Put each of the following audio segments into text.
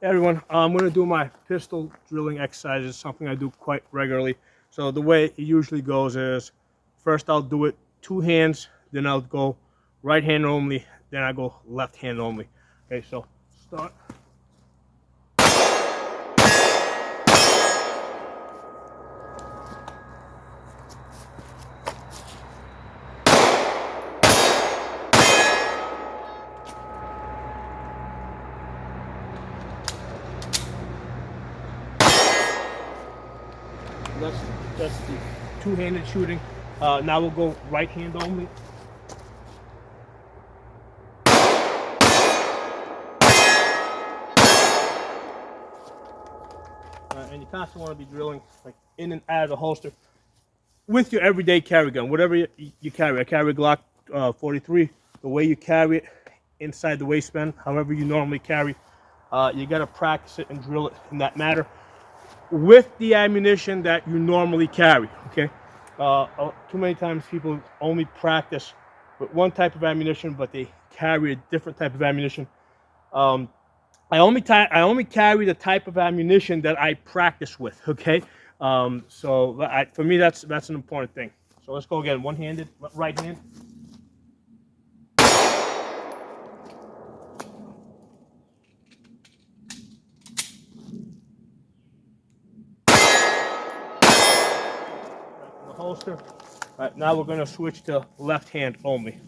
Hey everyone, I'm going to do my pistol drilling exercises, something I do quite regularly. So the way it usually goes is, first I'll do it two hands, then I'll go right hand only, then I go left hand only. Okay, so start. That's, that's the two-handed shooting. Now we'll go right hand only. And you constantly want to be drilling like in and out of the holster with your everyday carry gun, whatever you carry. I carry a Glock 43. The way you carry it inside the waistband, however you normally carry, you got to practice it and drill it in that manner with the ammunition that you normally carry. Okay, too many times people only practice with one type of ammunition, but they carry a different type of ammunition. I only carry the type of ammunition that I practice with. Okay, for me that's an important thing. So let's go again. One-handed, right hand. Back in the holster. All right, now we're going to switch to left hand only.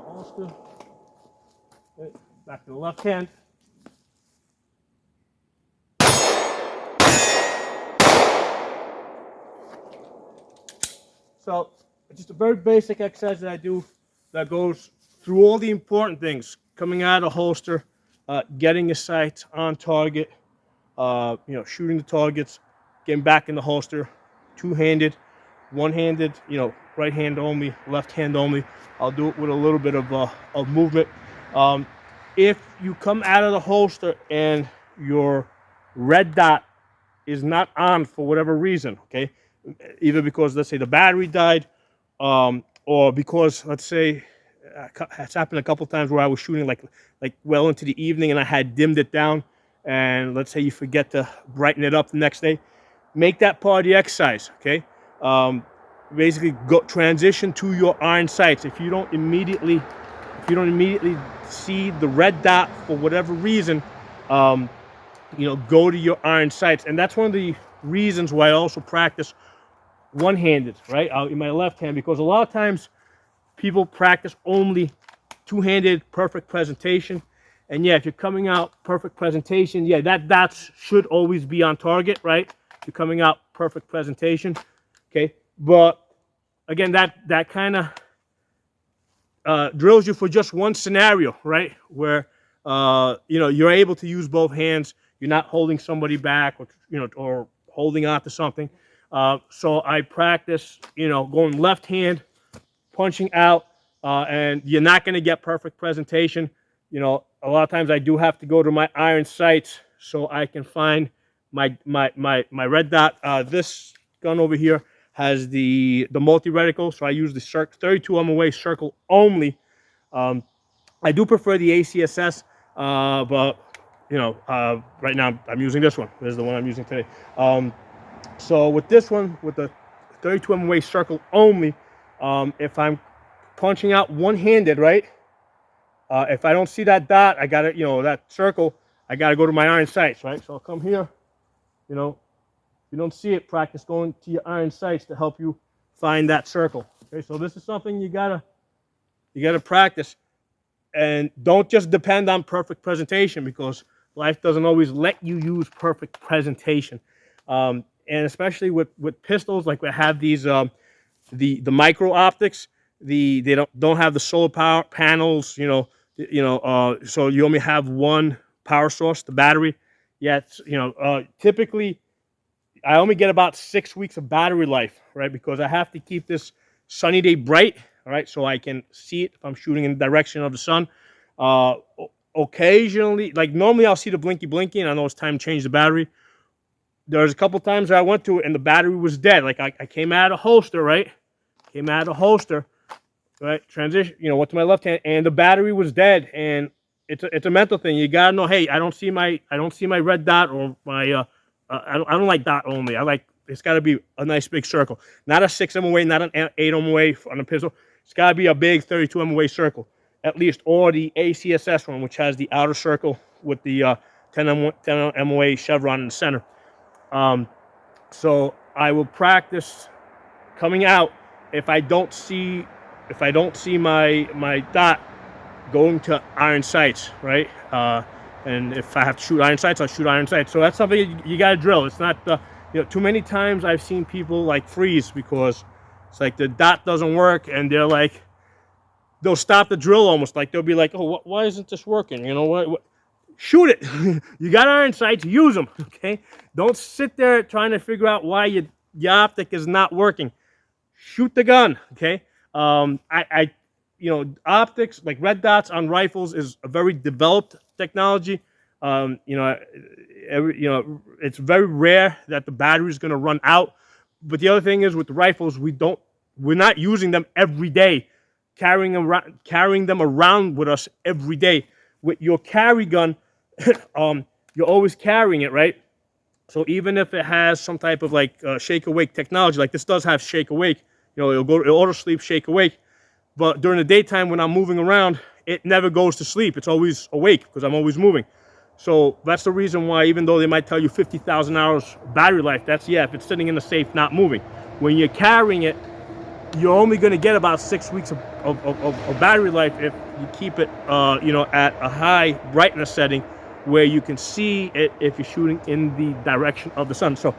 Holster. Okay, back to the left hand. So just a very basic exercise that I do that goes through all the important things: coming out of the holster, getting your sights on target, shooting the targets, getting back in the holster, two-handed, one-handed, right hand only, left hand only. I'll do it with a little bit of movement. If you come out of the holster and your red dot is not on for whatever reason, okay, either because, let's say, the battery died, or because, let's say, it's happened a couple times where I was shooting like well into the evening and I had dimmed it down, and let's say you forget to brighten it up the next day, make that part of the exercise. Okay, basically go transition to your iron sights. If you don't immediately see the red dot for whatever reason, go to your iron sights. And that's one of the reasons why I also practice one-handed, right, in my left hand, because a lot of times people practice only two-handed, perfect presentation. And yeah, if you're coming out perfect presentation, yeah, that should always be on target, right? You're coming out perfect presentation, okay? But again, that kind of drills you for just one scenario, right? Where you're able to use both hands. You're not holding somebody back, or holding on to something. So I practice, going left hand, punching out, and you're not going to get perfect presentation. A lot of times I do have to go to my iron sights so I can find my red dot. This gun over here has the multi-reticle, so I use the 32 MOA circle only. I do prefer the ACSS, but right now I'm using this one. This is the one I'm using today. So with this one, with the 32 MOA circle only, if I'm punching out one-handed, right? If I don't see that dot, I gotta, that circle, I gotta go to my iron sights, right? So I'll come here, if you don't see it, practice going to your iron sights to help you find that circle. Okay, so this is something you gotta practice, and don't just depend on perfect presentation, because life doesn't always let you use perfect presentation. And especially with pistols, like we have these the micro optics, they don't have the solar power panels, so you only have one power source, the battery. Yet, typically I only get about 6 weeks of battery life, right? Because I have to keep this sunny day bright, all right, so I can see it if I'm shooting in the direction of the sun. Occasionally, like normally I'll see the blinky, and I know it's time to change the battery. There's a couple times I went to it and the battery was dead. Like I came out of the holster, right? Came out of the holster, right? Transition, went to my left hand, and the battery was dead. And it's a mental thing. You gotta know, hey, I don't see my red dot or my I don't like dot only. It's got to be a nice big circle, not a 6 MOA, not an 8 MOA on a pistol. It's got to be a big 32 MOA circle, at least, or the ACSS one, which has the outer circle with the 10 MOA chevron in the center. So I will practice coming out. If I don't see my dot, going to iron sights, right? And if I have to shoot iron sights, I'll shoot iron sights. So that's something you got to drill. It's not, too many times I've seen people like freeze because it's like the dot doesn't work, and they're like, they'll stop the drill almost. Like they'll be like, oh, why isn't this working? What? Shoot it. You got iron sights, use them, okay? Don't sit there trying to figure out why your optic is not working. Shoot the gun, okay? Optics, like red dots on rifles, is a very developed technology. It's very rare that the battery is going to run out. But the other thing is, with the rifles, we're not using them every day, carrying them around with us every day. With your carry gun, you're always carrying it, right? So even if it has some type of like shake awake technology, like this does have shake awake, it'll auto sleep, shake awake. But during the daytime when I'm moving around, it never goes to sleep. It's always awake because I'm always moving. So that's the reason why, even though they might tell you 50,000 hours battery life, if it's sitting in the safe not moving. When you're carrying it, you're only going to get about 6 weeks of battery life if you keep it, at a high brightness setting where you can see it if you're shooting in the direction of the sun. So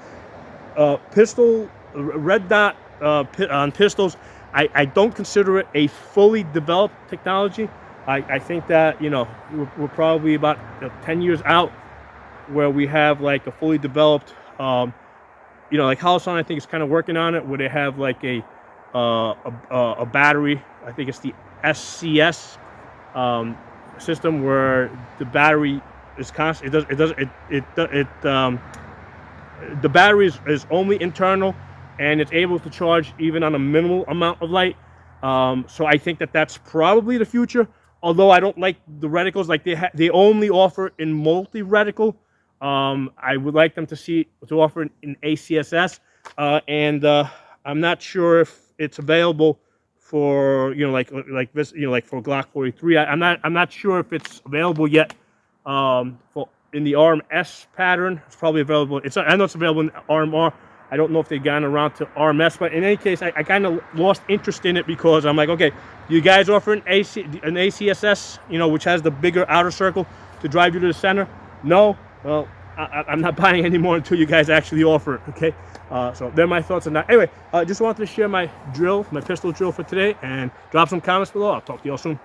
pistol, red dot on pistols, I don't consider it a fully developed technology. I think that, we're probably about 10 years out where we have like a fully developed, like Holosun, I think is kind of working on it, where they have like a battery. I think it's the SCS system, where the battery is constant. The battery is only internal, and it's able to charge even on a minimal amount of light. So I think that that's probably the future. Although I don't like the reticles, like they only offer in multi-reticle. I would like them to offer in ACSS, and I'm not sure if it's available for like this, like for Glock 43. I'm not sure if it's available yet. For in the RMS pattern, it's probably available. I know it's available in RMR. I don't know if they've gotten around to RMS, but in any case, I kind of lost interest in it because I'm like, okay, you guys offer an ACSS, which has the bigger outer circle to drive you to the center? No? Well, I'm not buying anymore until you guys actually offer it, okay? So they're my thoughts on that. Anyway, just wanted to share my pistol drill for today, and drop some comments below. I'll talk to you all soon.